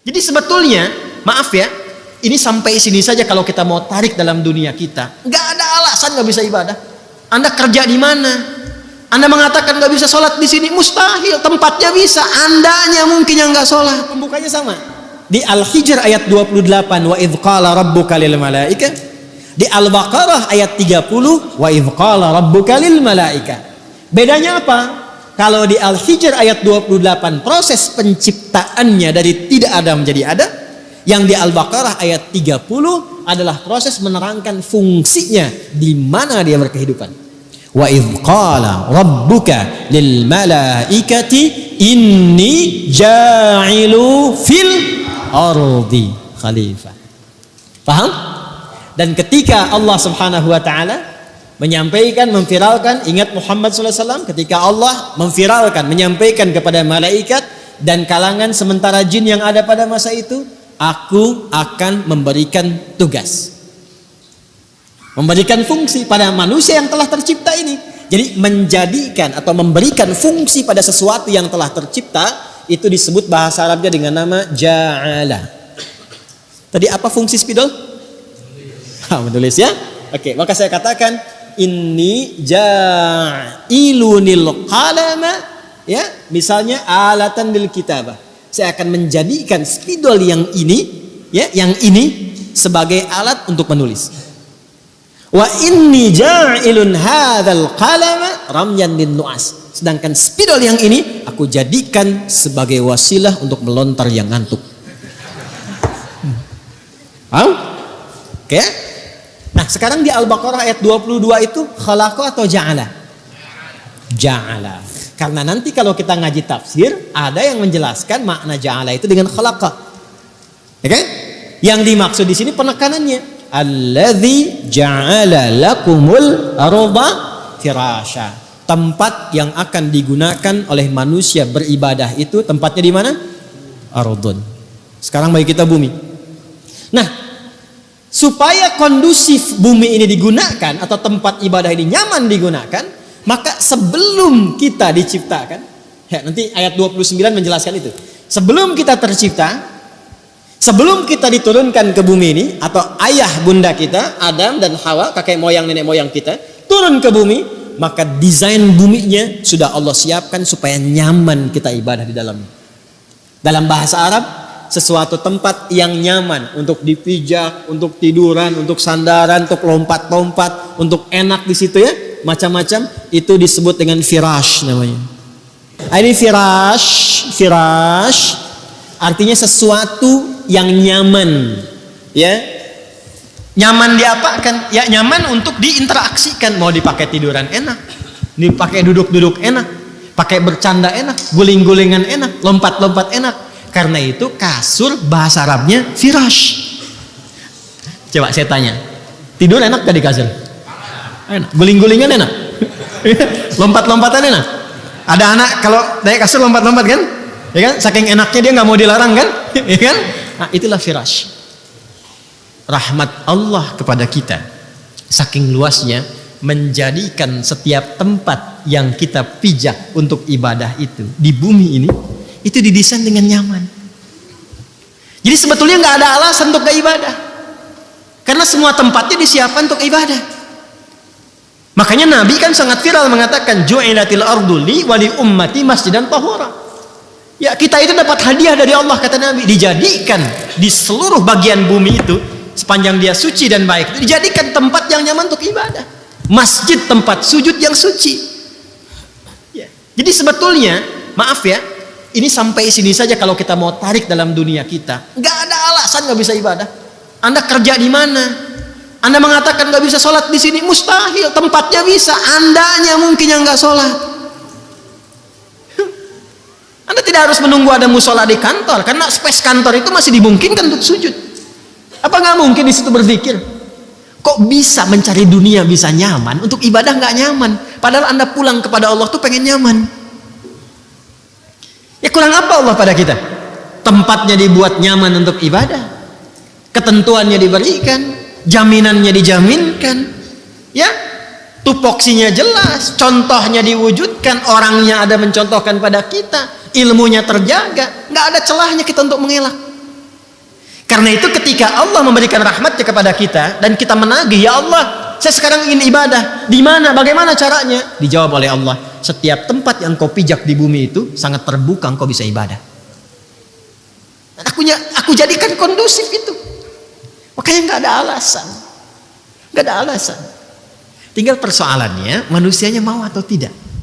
Jadi sebetulnya, maaf ya, ini sampai sini saja kalau kita mau tarik dalam dunia kita. Nggak ada alasan nggak bisa ibadah. Anda kerja di mana? Anda mengatakan nggak bisa sholat di sini, mustahil. Tempatnya bisa, andanya mungkin yang nggak sholat. Pembukanya sama. Di Al-Hijr ayat 28, wa idh qala rabbuka lil malaika. Di Al-Baqarah ayat 30, wa idh qala rabbuka lil malaika. Bedanya apa? Kalau di Al-Hijr ayat 28 proses penciptaannya dari tidak ada menjadi ada. Yang di Al-Baqarah ayat 30 adalah proses menerangkan fungsinya di mana dia berkehidupan. Wa idh qala rabbuka lil malaikati inni ja'ilu fil ardi khalifah. Paham? Dan ketika Allah Subhanahu wa taala menyampaikan, memviralkan, ingat Muhammad SAW ketika Allah memviralkan, menyampaikan kepada malaikat dan kalangan sementara jin yang ada pada masa itu, aku akan memberikan tugas, memberikan fungsi pada manusia yang telah tercipta ini. Jadi menjadikan atau memberikan fungsi pada sesuatu yang telah tercipta itu disebut bahasa Arabnya dengan nama ja'ala. Tadi apa fungsi spidol? Menulis ya. Oke, maka saya katakan inni ja'ilunil qalama, ya, misalnya alatan lil kitabah. Saya akan menjadikan spidol yang ini, ya, yang ini sebagai alat untuk menulis. Wa inni ja'ilun hadzal qalama ramyan lin nu'as. Sedangkan spidol yang ini aku jadikan sebagai wasilah untuk melontar yang ngantuk. Paham? Oke? Nah, sekarang di Al-Baqarah ayat 22 itu khalaqa atau ja'ala? Ja'ala. Karena nanti kalau kita ngaji tafsir, ada yang menjelaskan makna ja'ala itu dengan khalaqa. Ya kan? Yang dimaksud di sini penekanannya, alladzi ja'ala lakumul arda firasya. Tempat yang akan digunakan oleh manusia beribadah itu tempatnya di mana? Ardun. Sekarang bagi kita bumi. Nah, supaya kondusif bumi ini digunakan atau tempat ibadah ini nyaman digunakan, maka sebelum kita diciptakan, ya, nanti ayat 29 menjelaskan itu. Sebelum kita tercipta, sebelum kita diturunkan ke bumi ini, atau ayah bunda kita, Adam dan Hawa, kakek moyang nenek moyang kita, turun ke bumi, maka desain buminya sudah Allah siapkan supaya nyaman kita ibadah di dalamnya. Dalam bahasa Arab, sesuatu tempat yang nyaman untuk dipijak, untuk tiduran, untuk sandaran, untuk lompat-lompat, untuk enak di situ ya, macam-macam, itu disebut dengan firash namanya. Ini firash artinya sesuatu yang nyaman, ya. Nyaman diapakan? Ya nyaman untuk diinteraksikan, mau dipakai tiduran enak, dipakai duduk-duduk enak, pakai bercanda enak, guling-gulingan enak, lompat-lompat enak. Karena itu kasur bahasa Arabnya firash. Coba saya tanya, tidur enak gak di kasur? Enak. Guling-gulingan enak? Lompat-lompatan enak? Ada anak kalau naik kasur lompat-lompat kan? Ya kan? Saking enaknya dia nggak mau dilarang kan? Ya kan? Nah, itulah firash. Rahmat Allah kepada kita saking luasnya menjadikan setiap tempat yang kita pijak untuk ibadah itu di bumi ini itu didesain dengan nyaman. Jadi sebetulnya nggak ada alasan untuk gak ibadah, karena semua tempatnya disiapkan untuk ibadah. Makanya Nabi kan sangat viral mengatakan ju'ilatil ardu li wa li ummati masjidan tahura. Ya, kita itu dapat hadiah dari Allah, kata Nabi, dijadikan di seluruh bagian bumi itu sepanjang dia suci dan baik itu dijadikan tempat yang nyaman untuk ibadah. Masjid tempat sujud yang suci. Ya. Jadi sebetulnya, maaf ya, ini sampai sini saja kalau kita mau tarik dalam dunia kita. Nggak ada alasan nggak bisa ibadah. Anda kerja di mana? Anda mengatakan nggak bisa sholat di sini, mustahil. Tempatnya bisa, andanya mungkin yang nggak sholat. Anda tidak harus menunggu ada musola di kantor, karena space kantor itu masih dimungkinkan untuk sujud. Apa nggak mungkin di situ berpikir, kok bisa mencari dunia bisa nyaman, untuk ibadah nggak nyaman? Padahal Anda pulang kepada Allah tuh pengen nyaman. Ya kurang apa Allah pada kita? Tempatnya dibuat nyaman untuk ibadah, ketentuannya diberikan, jaminannya dijaminkan, ya, tupoksinya jelas, contohnya diwujudkan, orangnya ada mencontohkan pada kita, ilmunya terjaga, nggak ada celahnya kita untuk mengelak. Karena itu ketika Allah memberikan rahmatnya kepada kita dan kita menagih, ya Allah, saya sekarang ingin ibadah. Di mana? Bagaimana caranya? Dijawab oleh Allah, setiap tempat yang kau pijak di bumi itu sangat terbuka, engkau bisa ibadah. Dan aku jadikan kondusif itu. Makanya nggak ada alasan. Tinggal persoalannya manusianya mau atau tidak.